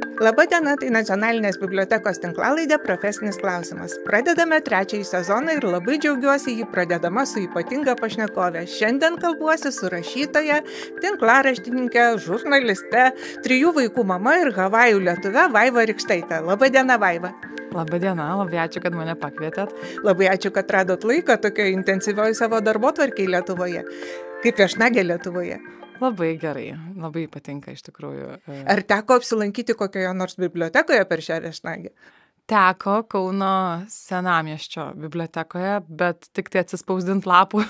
Labą dieną, tai Nacionalinės bibliotekos tinklalaidė Profesinis klausimas. Pradedame trečiąjį sezoną ir labai džiaugiuosi jį pradedama su ypatinga pašnekovė. Šiandien kalbuosi su rašytoja, tinklaraštininkė, žurnaliste, 3 vaikų mama ir Havajų lietuve Vaiva Rykštaitė. Labą dieną, Vaiva. Labą dieną, labai ačiū, kad mane pakvietėt. Labai ačiū, kad radot laiką tokio intensyvioje savo darbotvarkėje Lietuvoje. Kaip viešnagė Lietuvoje. Labai gerai, labai patinka iš tikrųjų. Ar teko apsilankyti kokioje nors bibliotekoje per šią viešnagę? Teko Kauno Senamiesčio bibliotekoje, bet tik tai atsispausdint lapų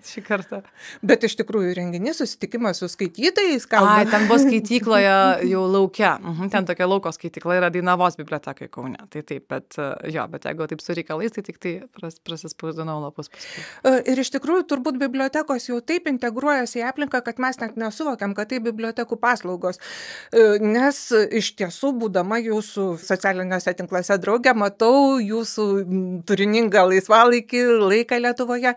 šį kartą. Bet iš tikrųjų renginys, susitikimas su skaitytojais. Ten buvo skaitykloje jau lauke. Ten tokia lauko skaitykla yra Dainavos bibliotekai Kaune. Tai taip, bet jeigu taip su reikalais, tai tik tai prasispausdinau lapus paskui. Ir iš tikrųjų turbūt bibliotekos jau taip integruojasi į aplinką, kad mes net nesuvokiam, kad tai bibliotekų paslaugos. Nes iš tiesų, būdama jūsų socialiniuose tinkluose draugė, matau jūsų turiningą laisvalaikį, laiką Lietuvoje.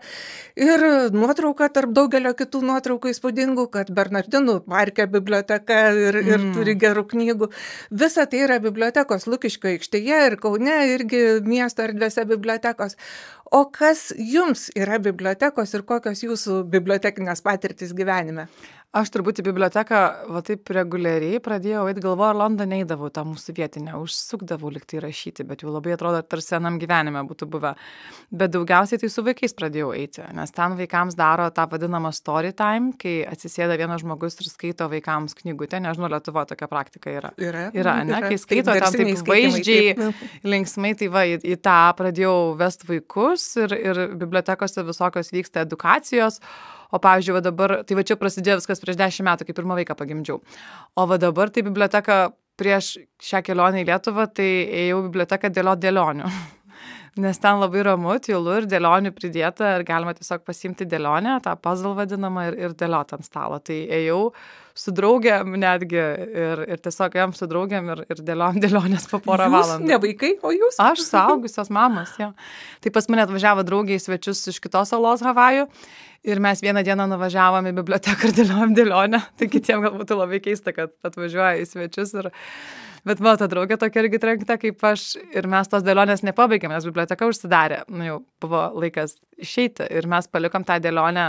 Ir nuotrauka tarp daugelio kitų nuotraukų įspūdingų, kad Bernardinų parke biblioteka ir turi gerų knygų. Visa tai yra bibliotekos Lukiškių aikštėje ir Kaune irgi miesto erdvėse bibliotekos. O kas jums yra bibliotekos ir kokios jūsų bibliotekinės patirtys gyvenime? Aš turbūt į biblioteką va taip reguliariai pradėjau eiti, galvoju, ar Londone eidavau tą mūsų vietinę, užsukdavau liktai rašyti, bet jau labai atrodo, tarsi senam gyvenime būtų buvę. Bet daugiausiai tai su vaikais pradėjau eiti, nes ten vaikams daro tą vadinamą story time, kai atsisėda vienas žmogus ir skaito vaikams knygutę, nežinau, Lietuvoje tokia praktika yra. Yra, ne? Kai skaito ten taip vaizdžiai, linksmai, tai va, į tą pradėjau vesti vaikus ir bibliotekose visokios vyksta edukacijos. O pavyzdžiui, va dabar, tai va čia prasidėjo viskas prieš 10 metų, kai pirmą vaiką pagimdžiau. O va dabar tai biblioteka prieš šią kelionę į Lietuvą, tai ėjau į biblioteką dėliot dėlionių. Nes ten labai ramu, tylu ir dėlionių pridėta ir galima tiesiog pasiimti dėlionę, tą puzzle vadinamą ir dėliot ant stalo. Tai ėjau su draugėm netgi ir tiesiog ėjom su draugėm ir dėliojom dėlionės po porą valandų. Jūs ne vaikai, o jūs? Aš suaugusios mamos, jo. Tai pas mane atvažiavo draugiai svečius iš kitos salos Havajų ir mes vieną dieną nuvažiavome į biblioteką ir dėliojom dėlionę. Tai kitiems gal būtų labai keista, kad atvažiuoja į svečius Bet mano ta draugė tokia irgi trenkta kaip aš ir mes tos dėlionės nepabaigėm, nes biblioteka užsidarė. Jau buvo laikas išeiti ir mes palikom tą dėlionę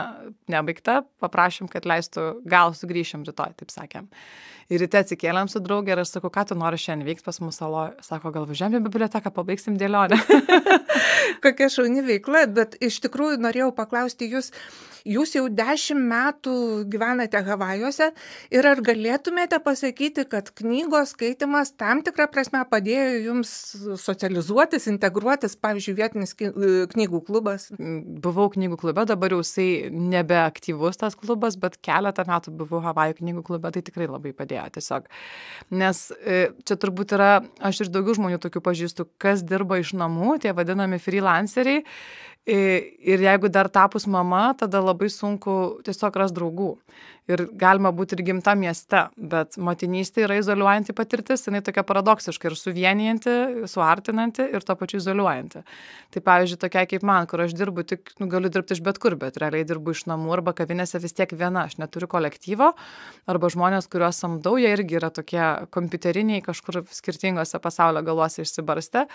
nebaigtą, paprašėm, kad leistų, gal sugrįšim rytoj, taip sakėm. Ir ryte atsikėlėm su draugė ir aš sakau, ką tu nori šiandien veiks pas mus saloje. Sako, gal važiuojam į biblioteką, pabaigsim dėlionę. Kokia šauni veikla, bet iš tikrųjų norėjau paklausti jūs jau 10 metų gyvenate Havajuose ir ar galėtumėte pasakyti, kad knygos skaitimas tam tikrą prasme padėjo jums socializuotis, integruotis, pavyzdžiui, vietinis knygų klubas? Buvau knygų klube, dabar jau jisai nebeaktyvus tas klubas, bet keletą metų buvau Havajų knygų klube, tai tikrai labai padėjo tiesiog. Nes čia turbūt yra, aš ir daugiau žmonių tokių pažįstu, kas dirba iš namų, tie vadinami freelanceriai. Ir jeigu dar tapus mama, tada labai sunku tiesiog ras draugų. Ir galima būti ir gimta mieste, bet motinystė yra izoliuojanti patirtis, jinai tokia paradoksiška ir suvienijanti, suartinanti ir to pačiu izoliuojanti. Tai pavyzdžiui, tokia kaip man, kur aš dirbu, tik galiu dirbti iš bet kur, bet realiai dirbu iš namų arba kavinėse vis tiek viena, aš neturiu kolektyvo, arba žmonės, kuriuos samdau, jie irgi yra tokie kompiuteriniai, kažkur skirtingose pasaulio galuose išsibarstę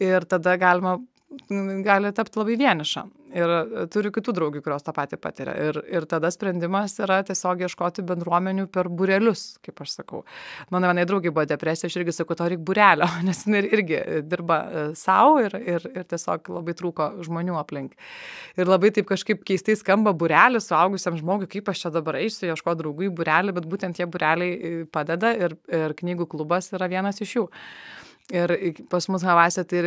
ir tada gali tapti labai vieniša. Ir turiu kitų draugių, kurios tą patį patiria. Ir tada sprendimas yra tiesiog ieškoti bendruomenių per būrelius, kaip aš sakau. Mano vienai draugai buvo depresija, aš irgi sakau, to reikia būrelio, nes jinai irgi dirba savo ir tiesiog labai trūko žmonių aplink. Ir labai taip kažkaip keistai skamba būrelis suaugusiam žmogui, kaip aš čia dabar eisiu, ieško draugų į būrelį, bet būtent tie būreliai padeda ir knygų klubas yra vienas iš jų. Ir pas mus Havajuose tai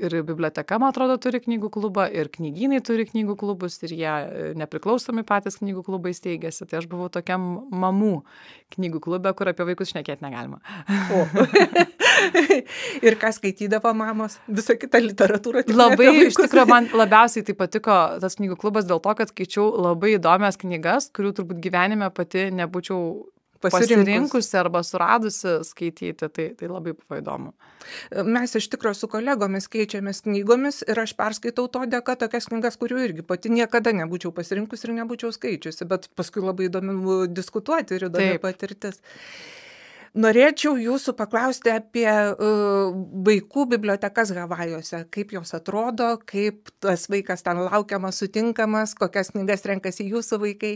ir biblioteka, man atrodo, turi knygų klubą, ir knygynai turi knygų klubus, ir jie nepriklausomi patys knygų klubai steigėsi. Tai aš buvau tokiam mamų knygų klube, kur apie vaikus šnekėti negalima. Ir ką skaitydavo mamos? Visą kitą literatūrą. Labai, iš tikrųjų, man labiausiai tai patiko tas knygų klubas dėl to, kad skaičiau labai įdomias knygas, kurių turbūt gyvenime pati nebūčiau pasirinkusi arba suradusi skaityti, tai labai buvo įdomu. Mes iš tikrųjų su kolegomis keičiamės knygomis ir aš perskaitau to dėka tokias knygas, kurių irgi pati niekada nebūčiau pasirinkusi ir nebūčiau skaičiusi, bet paskui labai įdomu diskutuoti ir įdomi patirtis. Norėčiau jūsų paklausti apie vaikų bibliotekas Havajuose. Kaip jos atrodo, kaip tas vaikas ten laukiamas, sutinkamas, kokias knygas renkasi jūsų vaikai?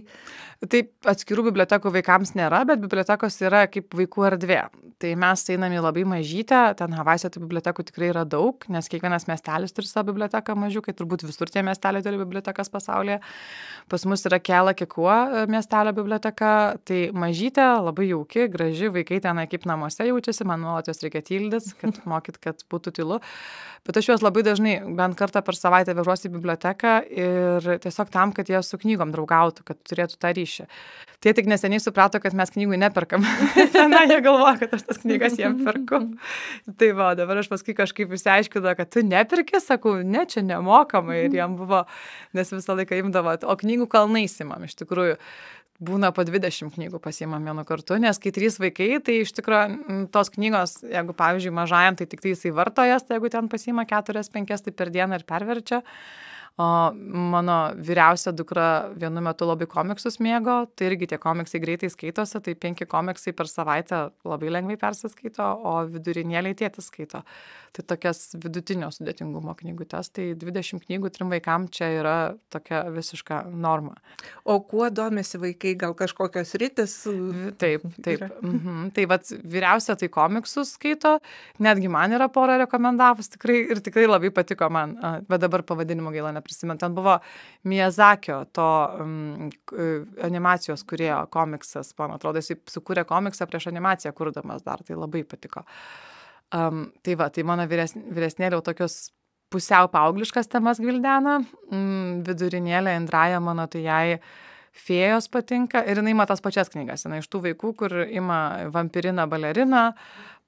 Taip, atskirų bibliotekų vaikams nėra, bet bibliotekos yra kaip vaikų erdvė. Tai mes einam į labai mažytę, ten Havajuose tų bibliotekų tikrai yra daug, nes kiekvienas miestelis turi savo biblioteką mažiukai, turbūt visur tie miesteliai turi bibliotekas pasaulyje. Pas mus yra Keala-Kekua miestelio biblioteka, tai mažytė, labai jauki, graži, vaikai tenai kaip namuose jaučiasi, man nuolat jos reikia tyldys, kad būtų tylu. Bet aš juos labai dažnai, bent kartą per savaitę vežuosi į biblioteką ir tiesiog tam, kad jie su knygom draugautų, kad turėtų tą ryšį. Tai tik neseniai suprato, kad mes knygų neperkam. Na, jie galvoja, kad aš tas knygas jiem perku. Tai va, dabar aš paskui kažkaip išsiaiškinu, kad tu nepirki, sakau, ne, čia nemokamai. Ir jiem buvo, nes visą laiką imdavo, o knygų kalnais imam, iš tikrųjų. Būna po 20 knygų pasiimam vienu kartu, nes kai 3 vaikai, tai iš tikrųjų tos knygos, jeigu pavyzdžiui mažajam, tai tik tai jisai varto jas, tai jeigu ten pasiima 4-5, tai per dieną ir perverčia. O mano vyriausia dukra vienu metu labai komiksus mėgo, tai irgi tie komiksai greitai skaitosi, tai 5 komiksai per savaitę labai lengvai persiskaito, o vidurinėliai tėtis skaito. Tai tokias vidutinio sudėtingumo knygutes, tai 20 knygų 3 vaikam čia yra tokia visiška norma. O kuo domisi vaikai, gal kažkokios rytis? Taip. Tai vat vyriausia tai komiksus skaito, netgi man yra porą rekomendavus, tikrai labai patiko man, bet dabar pavadinimo gaila neprisimenu. Ten buvo Miyazakio, to animacijos kūrėjo komiksas, man atrodo, jis sukūrė komiksą prieš animaciją kurdamas dar, tai labai patiko. Tai va, tai mano vyresnėlė jau tokios pusiau paaugliškas temas gvildena, vidurinėlė Indraja mano, tai jai fėjos patinka ir jinai ima tas pačias knygas, jinai iš tų vaikų, kur ima Vampiriną baleriną,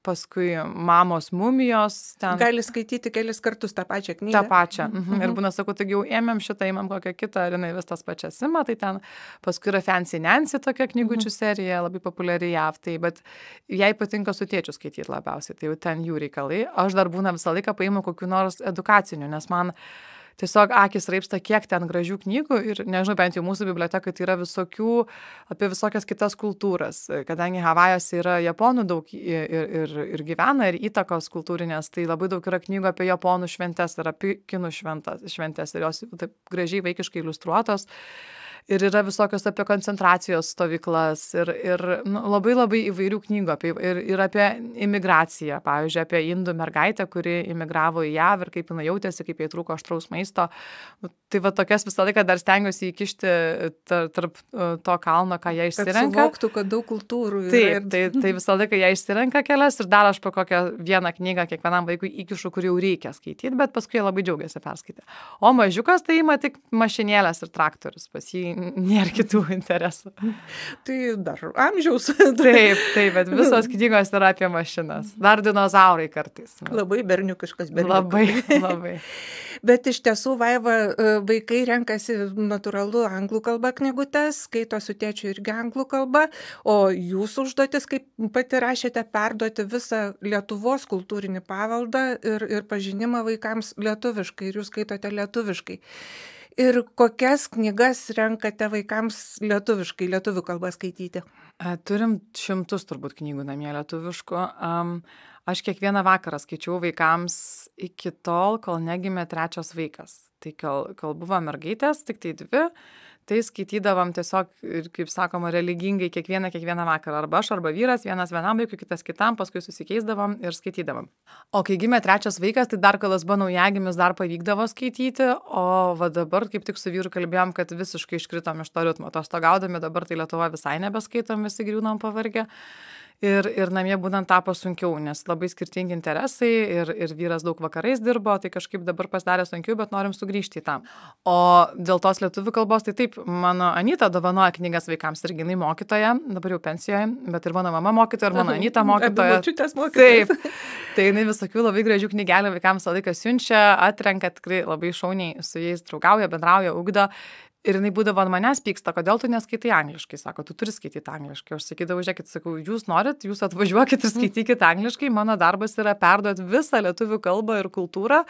paskui Mamos mumijos. Gali skaityti kelis kartus tą pačią knygą. tą pačią. Ir būna, sakau, taigi jau ėmėm šitą, ėmėm kokią kitą, ir jinai vis tas pačias ima, tai ten paskui yra Fancy Nancy tokia knygučių serija, labai populiari JAV, tai, bet jai patinka su tėčiu skaityti labiausiai, tai jau ten jų reikalai. Aš dar būna visą laiką paimu kokių nors edukacinių, nes man tiesiog akis raipsta, kiek ten gražių knygų ir, nežinau, bent jau mūsų bibliotekai tai yra visokių, apie visokias kitas kultūras. Kadangi Havajuose yra japonų daug ir gyvena, ir įtakos kultūrinės, tai labai daug yra knygų apie japonų šventes ir apie kinų šventes ir jos taip gražiai vaikiškai iliustruotos. Ir yra visokios apie koncentracijos stovyklas ir labai įvairių knygų ir apie imigraciją, pavyzdžiui, apie indų mergaitę, kuri imigravo į JAV ir kaip jinai jautėsi, kaip jai trūko aštraus maisto. Tai va tokias visą laiką dar stengiuosi įkišti tarp to kalno, ką jie išsirenka. Kad suvoktų, kad daug kultūrų yra. Taip, tai visą laiką jie išsirenka kelias ir dar aš po kokią vieną knygą kiekvienam vaikui įkišu, kur jau reikia skaityti, bet paskui jie labai džiaugiasi perskaitę. O mažiukas tai ima tik mašinėlės ir traktorius, pas jį nėra kitų interesų. Tai dar amžiaus. Taip, bet visos knygos yra apie mašinas. Dar dinozaurai kartais. Labai berniukiškas berniukas. Labai. Bet iš tiesų, Vaiva, vaikai renkasi natūralu anglų kalba knygutes, skaito su tėčiu irgi anglų kalba, o jūsų užduotis, kaip pati rašėte, perduoti visą Lietuvos kultūrinį paveldą ir pažinimą vaikams lietuviškai, ir jūs skaitote lietuviškai. Ir kokias knygas renkate vaikams lietuviškai, lietuvių kalbą skaityti? Turim 100 turbūt knygų namie lietuviškų. Aš kiekvieną vakarą skaičiau vaikams iki tol, kol negimė 3 vaikas. Tai kol buvo mergaitės, tik tai 2, tai skaitydavom tiesiog, kaip sakoma, religingai kiekvieną vakarą. Arba aš, arba vyras, vienas vienam vaikui, kitas kitam, paskui susikeisdavom ir skaitydavom. O kai gimė 3 vaikas, tai dar kol jis buvo naujagimis, dar pavykdavo skaityti, o va dabar kaip tik su vyru kalbėjom, kad visiškai iškritom iš to ritmo. Atostogaudami dabar tai Lietuvoje visai nebeskaitom, visi griūnam pavargę. Ir namie būnant tapo sunkiau, nes labai skirtingi interesai ir vyras daug vakarais dirbo, tai kažkaip dabar pasidarė sunkiau, bet norim sugrįžti į tą. O dėl tos lietuvių kalbos, tai taip, mano Anyta dovanoja knygas vaikams, irgi jinai mokytoja, dabar jau pensijoje, bet ir mano mama mokytoja, ir mano Anyta mokytoja. Močiutės mokytoja. Taip, tai jinai visokių labai gražių knygelių vaikams visą laiką siunčia, atrenka, tikrai labai šauniai su jais draugauja, bendrauja, ugdo. Ir jinai būdavo ant manęs pyksta, kodėl tu neskaitai angliškai, sako, tu turi skaityti angliškai. Aš sakydavau, žiūrėkit, sakau, jūs norit, jūs atvažiuokit ir skaitykit angliškai, mano darbas yra perduoti visą lietuvių kalbą ir kultūrą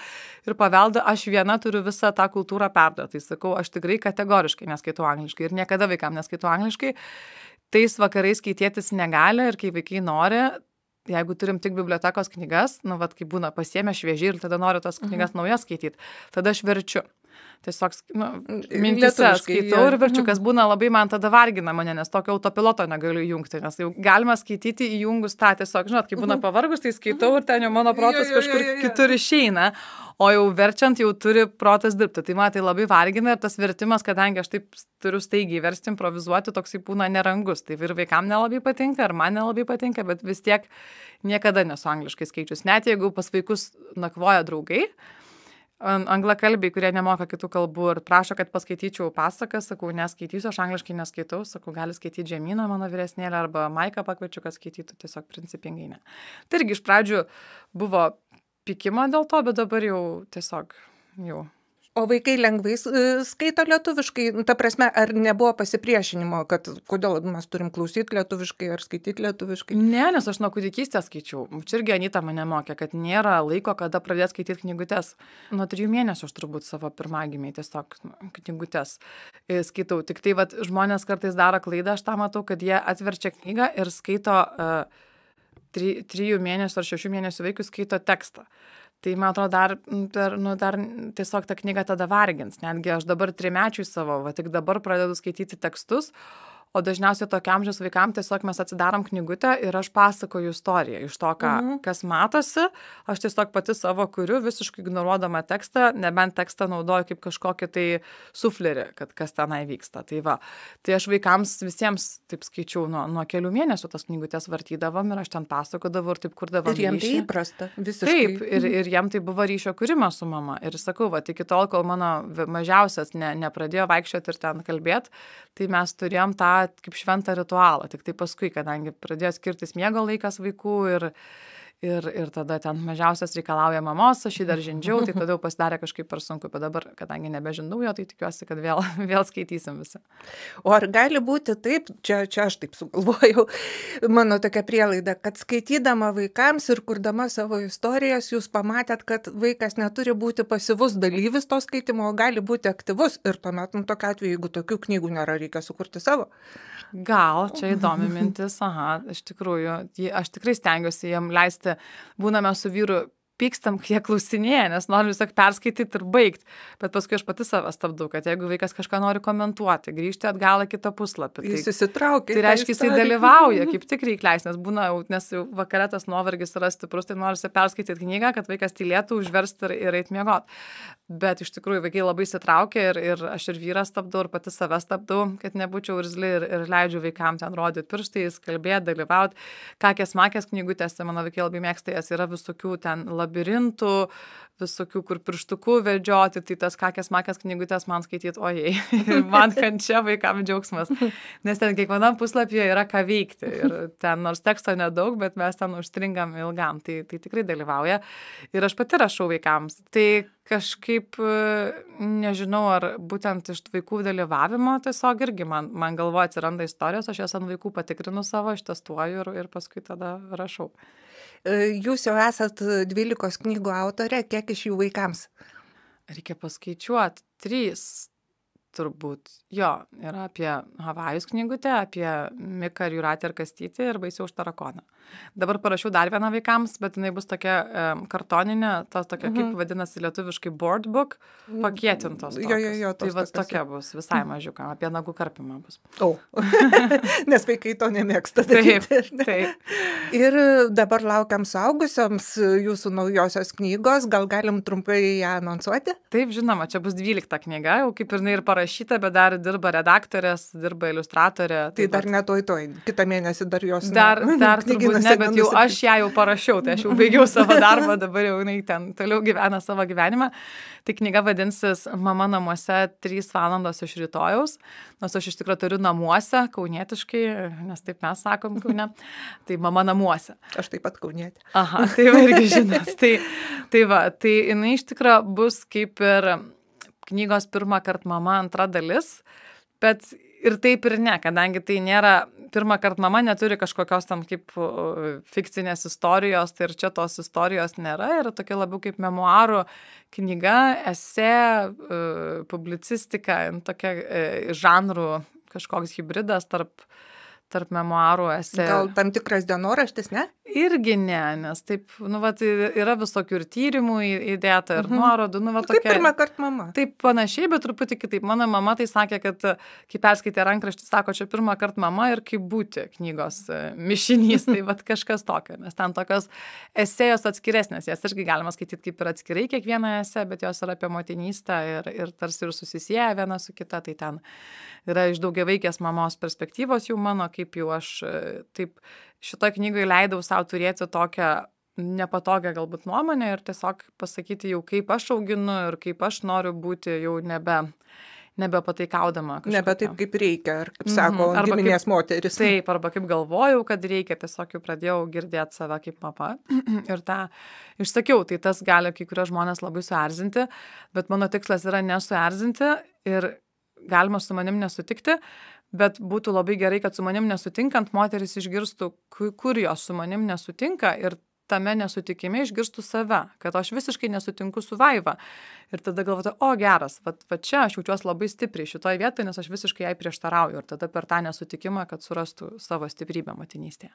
ir paveldą, aš viena turiu visą tą kultūrą perduoti. Tai sakau, aš tikrai kategoriškai neskaitau angliškai ir niekada vaikam neskaitau angliškai. tais vakarais kai tėtis negali ir kai vaikai nori, jeigu turim tik bibliotekos knygas, nu, vat, kai būna pasiėmę šviežiai ir tada noriu tas knygas naujas skaityti, tada aš verčiu. Tiesiog, nu, mintise skaitau ir verčiu, kas būna labai man tada vargina mane, nes tokio autopiloto negaliu įjungti, nes jau galima skaityti įjungus tą tiesiog, žinot, kai būna pavargus, tai skaitau ir ten jau mano protas kažkur kitur išeina, o jau verčiant jau turi protas dirbti. Tai man tai labai vargina ir tas vertimas, kadangi aš taip turiu staigiai versti, improvizuoti, toksai būna nerangus. Tai ir vaikam nelabai patinka, ir man nelabai patinka, bet vis tiek niekada nesu angliškai skaičius. Net jeigu pas vaikus nakvoja draugai, anglakalbiai, kurie nemoka kitų kalbų ir prašo, kad paskaityčiau pasaką, sakau, neskaitysiu, aš angliškai neskaitau, sakau, gali skaityti Žemyną mano vyresnėlę arba Maiką pakviečiu, kad skaitytų, tiesiog principingai ne. Tai irgi iš pradžių buvo pykimo dėl to, bet dabar jau tiesiog jau. O vaikai lengvai skaito lietuviškai, ta prasme, ar nebuvo pasipriešinimo, kad kodėl mes turim klausyti lietuviškai ar skaityti lietuviškai? Ne, nes aš nuo kūdikystės skaičiau. Čia irgi Anita mane mokė, kad nėra laiko, kada pradėti skaityti knygutes. Nuo 3 mėnesių aš turbūt savo pirmagimiai tiesiog knygutes skaitau. Tik tai vat, žmonės kartais daro klaidą, aš tą matau, kad jie atverčia knygą ir skaito 3 mėnesių ar 6 mėnesių vaikų skaito tekstą. Tai, man atrodo, dar tiesiog ta knyga tada vargins. Netgi aš dabar 3-mečiui savo, va tik dabar pradedu skaityti tekstus, o dažniausiai tokio amžiaus vaikam tiesiog mes atsidarom knygutę ir aš pasakoju istoriją iš to, kas matosi. Aš tiesiog pati savo kuriu, visiškai ignoruodama tekstą, nebent tekstą naudoju kaip kažkokį tai suflerį, kad kas tenai vyksta. Tai va, tai aš vaikams visiems taip skaičiau, nuo kelių mėnesių tas knygutės vartydavom ir aš ten pasakodavau ir taip kurdavom ryšį. Ir jiem tai įprasta, visiškai. Taip, ir jiem tai buvo ryšio kūrimas su mama. Ir sakau, va, iki tol, kol mano mažiausias nepradėjo vaikščioti ir ten kalbėti, tai mes turėjom tą kaip šventą ritualą. Tik tai paskui, kadangi pradėjo skirtis miego laikas vaikų ir tada ten mažiausias reikalauja mamos, aš jį dar žindžiau, tai tada jau pasidarė kažkaip per sunku. Bet dabar, kadangi nebežindau jo, tai tikiuosi, kad vėl skaitysim visi. O ar gali būti taip, čia aš taip sugalvojau, mano tokia prielaida, kad skaitydama vaikams ir kurdama savo istorijas, jūs pamatėt, kad vaikas neturi būti pasyvus dalyvis to skaitimo, o gali būti aktyvus. Ir tuomet, tokiu atveju, jeigu tokių knygų nėra, reikia sukurti savo. Gal, čia įdomi mintis, iš tikrųjų, aš tikrai stengiuosi jam leisti, būname su vyru, pykstam, kai jie klausinėja, nes noriu tiesiog perskaityti ir baigti, bet paskui aš pati save stabdau, kad jeigu vaikas kažką nori komentuoti, grįžti atgal į kitą puslapį. Jis įsitraukia. Tai reiškia, jisai dalyvauja, kaip tik reikia leisti, nes jau vakare tas nuovargis yra stiprus, tai norisi perskaityti knygą, kad vaikas tylėtų, užversti ir eit miegot. Bet iš tikrųjų vaikai labai įsitraukia ir aš ir vyrą stabdau, ir pati save stabdau, kad nebūčiau irzli ir leidžiu vaikam ten rodyti pirštais, kalbėti, dalyvauti. Kakės makės knygutėse, mano vaikai labai mėgsta, jas yra visokių ten labirintų, visokių, kur pirštukų vedžioti, tai tas kakės makės knygutės man skaityti, ojei, man kančia vaikam džiaugsmas, nes ten kiekvienam puslapyje yra ką veikti ir ten nors teksto nedaug, bet mes ten užstringam ilgam, tai tikrai dalyvauja ir aš pati rašau vaikams. Tai kažkaip nežinau, ar būtent iš vaikų dalyvavimo tiesiog irgi man galvoje atsiranda istorijos, aš jas ant vaikų patikrinu savo, aš testuoju ir paskui tada rašau. Jūs jau esat 12 knygų autorė, kiek iš jų vaikams? Reikia paskaičiuoti, 3 turbūt. Jo, yra apie Havajus knygutę, apie Miką ir Jūratę ir Kastytį ir Baisiau už tarakoną. Dabar parašiau dar vieną vaikams, bet jinai bus tokia kartoninė, tokia kaip vadinasi lietuviškai board book, pakietintos. Jo, tai va tokia bus, visai mažiuka, apie nagų karpimą bus. O, nes vaikai to nemėgsta. Taip. Ir dabar laukiam suaugusioms jūsų naujosios knygos, gal galim trumpai ją anonsuoti? Taip, žinoma, čia bus 12 knyga, jau kaip ir jinai ir parašyta, bet dar dirba redaktorės, dirba iliustratorė. Tai dar netoj, kitą mėnesį dar jos dar turbūt ne, bet jau aš ją jau parašiau, tai aš jau baigiau savo darbą, dabar jau jinai ten toliau gyvena savo gyvenimą. Tai knyga vadinsis Mama namuose 3 valandos iš rytojaus, nors aš iš tikrųjų turiu namuose, kaunietiškai, nes taip mes sakom Kaune, tai Mama namuose. Aš taip pat kaunietė. Aha, tai va irgi žinot. Tai va, tai jinai iš tikrųjų bus kaip ir knygos pirmą kartą mama antra dalis, bet ir taip ir ne, kadangi tai nėra, pirmą kartą mama neturi kažkokios tam kaip fikcinės istorijos, tai ir čia tos istorijos nėra, yra tokia labiau kaip memuarų knyga, esė, publicistika, tokia žanrų kažkoks hybridas tarp tarp memuarų esė. Gal tam tikras dienoraštis, ne? Irgi ne, nes taip, vat, yra visokių ir tyrimų įdėta, ir nuorodų, vat Kaip tokia. pirmą kartą mama. Taip panašiai, bet truputį kitaip. Mano mama tai sakė, kad kai perskaitė rankraštį, sako, čia pirmą kartą mama ir kaip būti knygos mišinys, tai vat kažkas tokio, nes ten tokios esėjos atskiresnės, jas irgi galima skaityti kaip ir atskirai kiekvieną esė, bet jos yra apie motinystę ir tarsi ir susisieja viena su kita, tai ten yra iš daugiavaikės mamos perspektyvos jau mano, kaip jau aš taip šitą knygą leidau savo turėti tokią nepatogią galbūt nuomonę ir tiesiog pasakyti jau kaip aš auginu ir kaip aš noriu būti jau nebepataikaudama kažkokia. Nebe taip, kaip reikia, ar kaip sako giminės moteris. Taip, arba kaip galvojau, kad reikia, tiesiog jau pradėjau girdėti save kaip mama ir tą išsakiau, tai tas gali kai kurios žmonės labai suerzinti, bet mano tikslas yra nesuerzinti ir galima su manim nesutikti, bet būtų labai gerai, kad su manim nesutinkant moteris išgirstų, kur jos su manim nesutinka ir tame nesutikime išgirstų save, kad aš visiškai nesutinku su Vaiva. Ir tada galvoju, o geras, va čia aš jaučiuosi labai stipriai šitoje vietoje, nes aš visiškai jai prieštarauju ir tada per tą nesutikimą, kad surastų savo stiprybę motinystėje.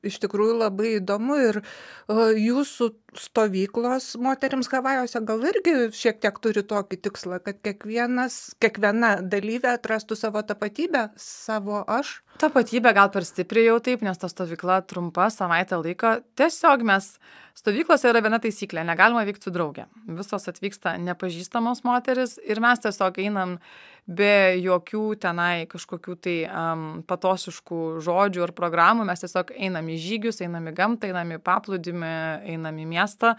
Iš tikrųjų labai įdomu ir jūsų stovyklos moterims Havajuose gal irgi šiek tiek turi tokį tikslą, kad kiekviena dalyvė atrastų savo tapatybę, savo aš. Tapatybė gal per stipriai jau taip, nes ta stovykla trumpa, savaitę laiko. Tiesiog mes stovyklose yra viena taisyklė, negalima vykti su drauge. Visos atvyksta nepažįstamos moteris ir mes tiesiog einam be jokių tenai kažkokių tai patosiškų žodžių ar programų. Mes tiesiog einam į žygius, einam į gamtą, einam į paplūdimį, einam į miestą.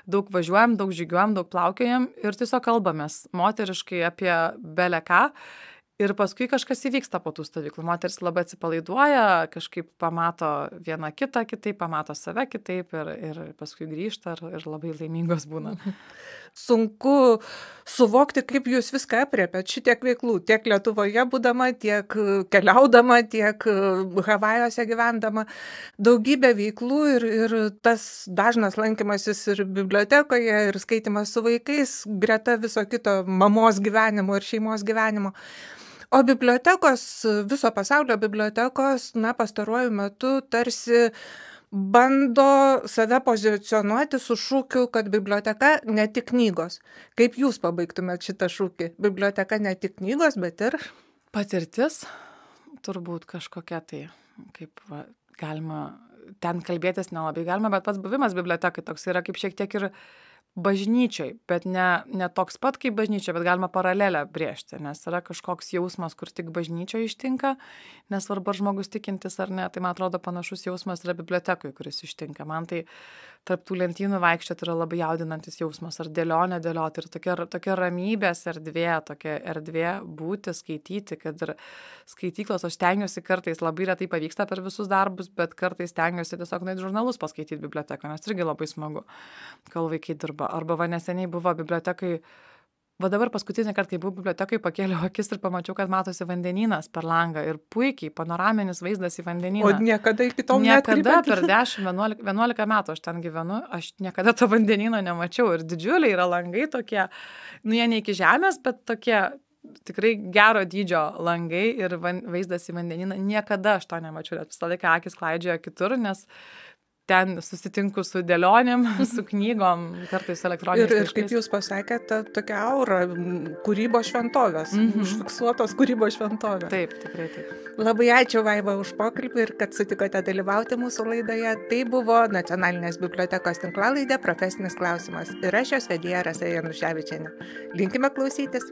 Daug važiuojam, daug žygiuojam, daug plaukiojam ir tiesiog kalbamės moteriškai apie bele ką. Ir paskui kažkas įvyksta po tų stovyklų. Moteris labai atsipalaiduoja, kažkaip pamato vieną kitą kitaip, pamato save kitaip ir paskui grįžta ir labai laimingos būna. Sunku suvokti, kaip jūs viską aprėpėt, šitiek veiklų, tiek Lietuvoje būdama, tiek keliaudama, tiek Havajuose gyvendama. Daugybė veiklų ir tas dažnas lankymasis ir bibliotekoje, ir skaitimas su vaikais, greta viso kito mamos gyvenimo ir šeimos gyvenimo. O bibliotekos, viso pasaulio bibliotekos, pastaruoju metu tarsi bando save pozicionuoti su šūkiu, kad biblioteka ne tik knygos. Kaip jūs pabaigtumėt šitą šūkį? Biblioteka ne tik knygos, bet ir patirtis, turbūt kažkokia tai, kaip galima, ten kalbėtis nelabai galima, bet pats buvimas bibliotekai toks yra kaip šiek tiek ir bažnyčiai, bet ne toks pat kaip bažnyčia, bet galima paralelę brėžti, nes yra kažkoks jausmas, kur tik bažnyčio ištinka, nesvarbu ar žmogus tikintis ar ne, tai man atrodo panašus jausmas yra bibliotekui, kuris ištinka. Man tai tarp tų lentynų vaikščioti yra labai jaudinantis jausmas, ar dėlionę dėlioti, ir tokia ramybės erdvė, tokia erdvė būti, skaityti, kad ir skaityklos, aš stengiuosi kartais, labai retai pavyksta per visus darbus, bet kartais stengiuosi tiesiog nueiti žurnalus paskaityti biblioteką, nes irgi labai smagu, kol vaikai dirba. Arba neseniai buvo bibliotekai, dabar paskutinį kartą, kai buvau bibliotekai, pakėliau akis ir pamačiau, kad matosi vandenynas per langą ir puikiai panoraminis vaizdas į vandenyną. O niekada iki tol Niekada per 10-11 metų aš ten gyvenu, aš niekada to vandenyno nemačiau ir didžiuliai yra langai tokie, jie ne iki žemės, bet tokie tikrai gero dydžio langai ir vaizdas į vandenyną. Niekada aš to nemačiau, bet visą laiką akis klaidžioja kitur, nes ten susitinku su dėlionėm, su knygom, kartais elektroniniais laiškais. Ir kaip jūs pasakėte, tokia aura kūrybos šventovės, užfiksuotos kūrybos šventovės. Taip, tikrai taip. Labai ačiū Vaiva už pokalbį ir kad sutikote dalyvauti mūsų laidoje. Tai buvo Nacionalinės bibliotekos tinklalaidė Profesinis klausimas. Ir aš jos vedėja Rasa Januševičienė. Linkime klausytis.